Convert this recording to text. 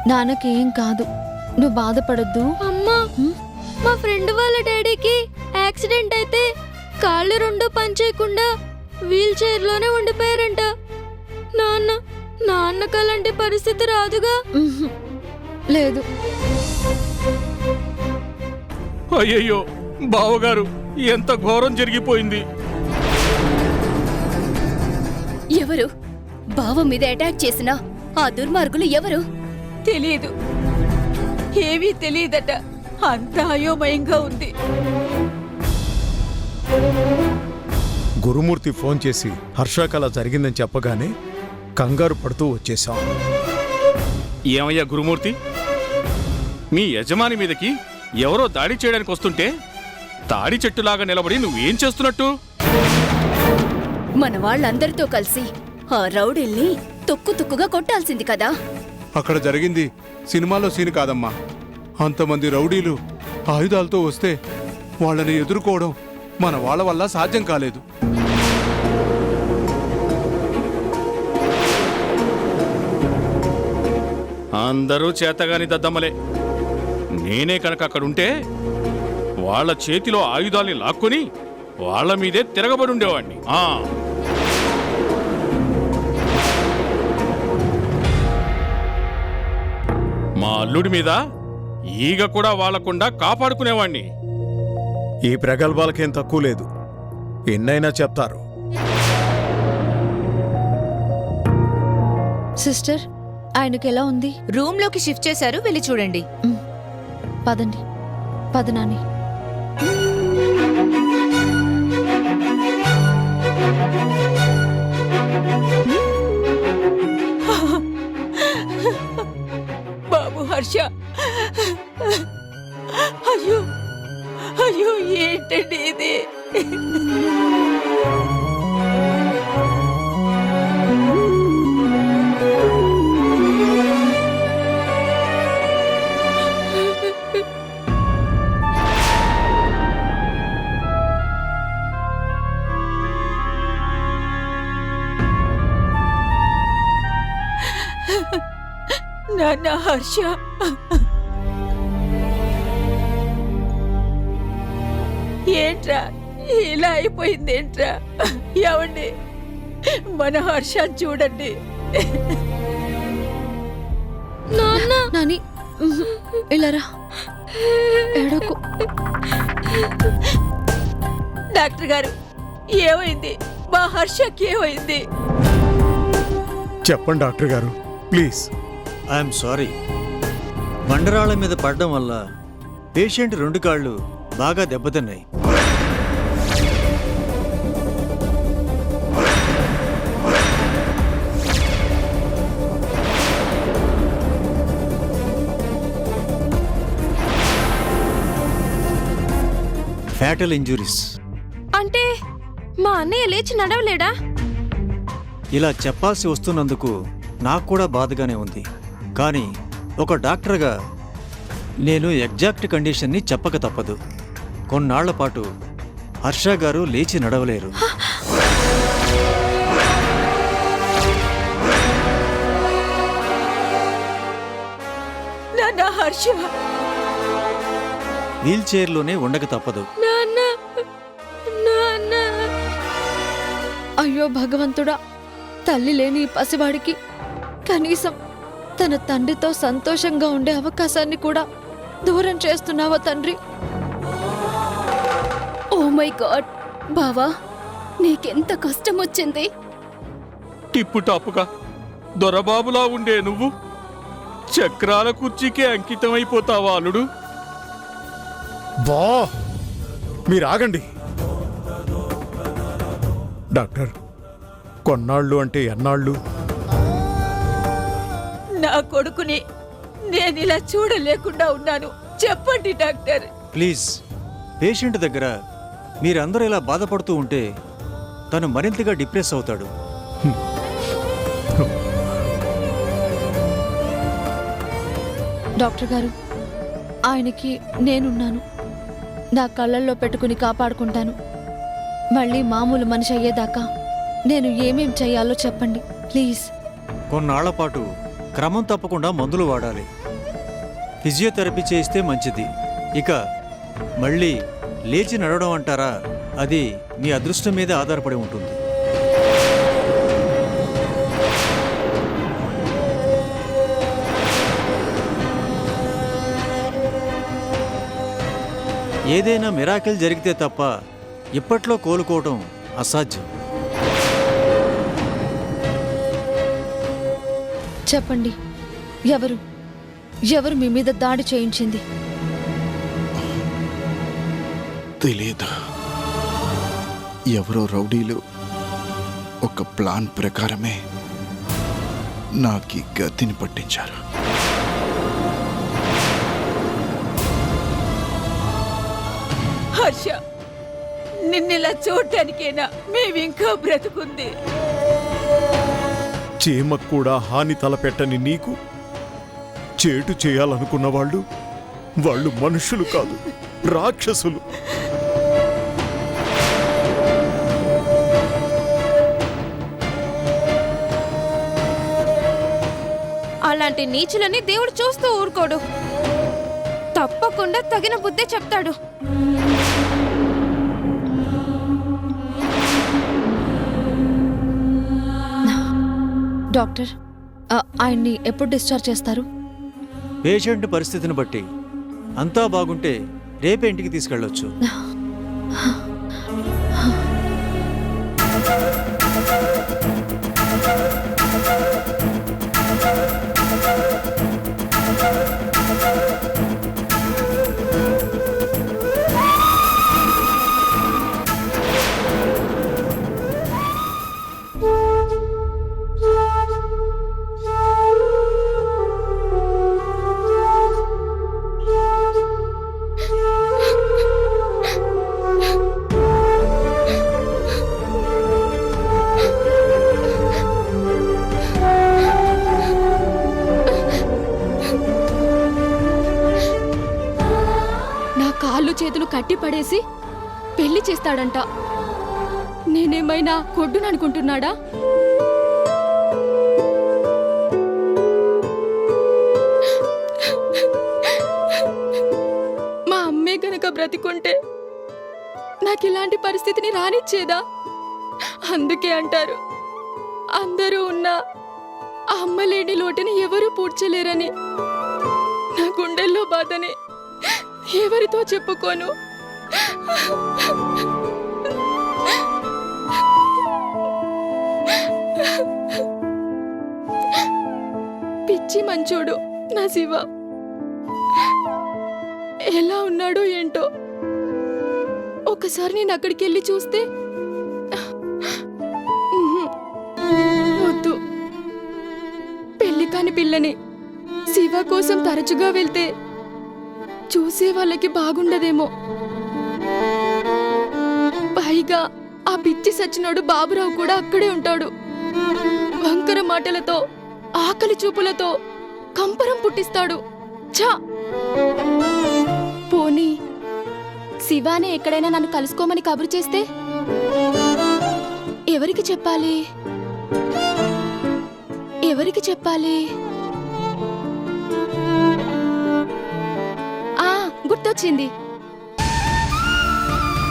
నాన్నకేం కాదు, నువ్వు బాధపడద్దు. అమ్మా, మా ఫ్రెండ్ వాళ్ళ డాడీకి యాక్సిడెంట్ అయితే కాళ్ళు రెండు పనిచేయకుండా వీల్ చైర్ లోనే ఉండిపోయారంట. నాన్నకు అలాంటి పరిస్థితి రాదుగా? లేదు. అయ్యయ్యో బావగారు, ఎంత ఘోరం జరిగిపోయింది. ఎవరు బావ మీద అటాక్ చేసిన ఆ దుర్మార్గులు ఎవరు? తెలీదు, ఏమీ తెలీదట. అంతా అయోమయంగా ఉంది. గురుమూర్తి ఫోన్ చేసి హర్షకల జరిగిందని చెప్పగానే కంగారు పడుతూ వచ్చేశాం. ఏమయ్యా గురుమూర్తి, మీ యజమాని మీదకి ఎవరో దాడి చేయడానికి వస్తుంటే తాడి చెట్టులాగా నిలబడి నువ్వేం చేస్తున్నట్టు? మన వాళ్ళందరితో కలిసి ఆ రౌడీల్ని తుక్కుగా కొట్టాల్సింది కదా. అక్కడ జరిగింది సినిమాలో సీన్ కాదమ్మా. అంతమంది రౌడీలు ఆయుధాలతో వస్తే వాళ్ళని ఎదుర్కోవడం మన వాళ్ళ వల్ల సాధ్యం కాలేదు. అందరూ చేతగాని దద్దమ్మలే. నేనే కనుక అక్కడుంటే వాళ్ళ చేతిలో ఆయుధాల్ని లాక్కొని వాళ్ళ మీదే తిరగబడి ఉండేవాణ్ణి. మా అల్లుడి మీద ఈగ కూడా వాళ్లకుండా కాపాడుకునేవాణ్ణి. ఈ ప్రగల్భాలకేం తక్కువ లేదు, ఎన్నైనా చెప్తారు. సిస్టర్, ఆయనకి ఎలా ఉంది? రూమ్ లోకి షిఫ్ట్ చేశారు, వెళ్ళి చూడండి. పదండి, పద నాని. బాబు హర్ష, అయ్యో అయ్యో, ఏంటండి ఇది? నాన్న హర్ష, ఏంట్రా ఇలా అయిపోయిందేంట్రా? ఏమండి, మన హర్ష చూడండి. నాని, ఇలారా, ఏడకు. డాక్టర్ గారు, ఏమైంది? మా హర్షకి ఏమైంది? చెప్పండి డాక్టర్ గారు, ప్లీజ్. I'm sorry. బండరాళ్ల మీద పడడం వల్ల పేషెంట్ 2 కాళ్ళు బాగా దెబ్బతిన్నాయి. Fatal injuries. అంటే మా అన్నయ్య లేచి నడవలేడా? ఇలా చెప్పాల్సి వస్తున్నందుకు నాకు కూడా బాధగానే ఉంది. కానీ ఒక డాక్టర్గా నేను ఎగ్జాక్ట్ కండిషన్ని చెప్పక తప్పదు. కొన్నాళ్ల పాటు హర్ష గారు లేచి నడవలేరు. నాన్న హర్ష వీల్ చైర్లోనే ఉండక తప్పదు. అయ్యో భగవంతుడా, తల్లి లేని ఈ పసివాడికి కనీసం తన తండ్రితో సంతోషంగా ఉండే అవకాశాన్ని కూడా దూరం చేస్తున్నావా తండ్రి? ఓ మై గాడ్, బావా నీకెంత కష్టం వచ్చింది. టిప్పు టాపుగా దొరబాబులా ఉండే నువ్వు చక్రాల కుర్చీకే అంకితమైపోతావా అల్లుడు? బా, మీరు ఆగండి. డాక్టర్, కొన్నాళ్ళు అంటే ఎన్నాళ్ళు? నా కొడుకుని నేను ఇలా చూడలేకుండా ఉన్నాను. చెప్పండి డాక్టర్. ప్లీజ్, పేషెంట్ దగ్గర మీరందరూ ఇలా బాధపడుతూ ఉంటే తను మరింతగా డిప్రెస్ అవుతాడు. డాక్టర్ గారు, ఆయనకి నేనున్నాను. నా కళ్ళల్లో పెట్టుకుని కాపాడుకుంటాను. మళ్ళీ మామూలు మనిషి అయ్యేదాకా నేను ఏమేం చెయ్యాలో చెప్పండి ప్లీజ్. కొన్నాళ్ల పాటు క్రమం తప్పకుండా మందులు వాడాలి. ఫిజియోథెరపీ చేయిస్తే మంచిది. ఇక మళ్ళీ లేచి నడవడం అంటారా, అది మీ అదృష్టం మీద ఆధారపడి ఉంటుంది. ఏదైనా మిరాకిల్ జరిగితే తప్ప ఇప్పట్లో కోలుకోవడం అసాధ్యం. చెప్పండి, ఎవరు ఎవరు మీ మీద దాడి చేయించింది? తెలీదు. ఎవరో రౌడీలు ఒక ప్లాన్ ప్రకారమే నాకీ గతిని పట్టించారు. హర్ష, నిన్నిలా చూడటానికేనా మేమింకా బ్రతుకుంది? చీమకు కూడా హాని తలపెట్టని నీకు చేటు చేయాలనుకున్న వాళ్ళు మనుషులు కాదు, రాక్షసులు. అలాంటి నీచులని దేవుడు చూస్తూ ఊరుకోడు. తప్పకుండా తగిన బుద్ధి చెప్తాడు. డాక్టర్, ఆయన్ని ఎప్పుడు డిశ్చార్జ్ చేస్తారు? పేషెంట్ పరిస్థితిని బట్టి అంతా బాగుంటే రేపే ఇంటికి తీసుకెళ్ళొచ్చు. చేతులు కట్టి పడేసి పెళ్లి చేస్తాడంట. నేనేమైనా కొడ్డుననుకుంటున్నాడా? మా అమ్మే గనక బ్రతికుంటే నాకు ఇలాంటి పరిస్థితిని రానిచ్చేదా? అందుకే అంటారు, అందరూ ఉన్నా ఆ అమ్మ లేని లోటుని ఎవరూ పూడ్చలేరని. నా గుండెల్లో బాధని ఎవరితో చెప్పుకోను. పిచ్చి మంచోడు నా శివ. ఎలా ఉన్నాడో ఏంటో. ఒకసారి నేను అక్కడికి వెళ్ళి చూస్తే వద్దు. పెళ్లి కాని పిల్లని శివ కోసం తరచుగా వెళ్తే చూసే వాళ్ళకి బాగుండదేమో. పైగా ఆ పిచ్చి సచ్చినోడు బాబురావు కూడా అక్కడే ఉంటాడు. వంకర మాటలతో, ఆకలి చూపులతో కంపరం పుట్టిస్తాడు. ఛా! పోనీ శివానే ఎక్కడైనా నన్ను కలుసుకోమని కబురు చేస్తే ఎవరికి చెప్పాలి? ఎవరికి చెప్పాలి? గుర్తొచ్చింది.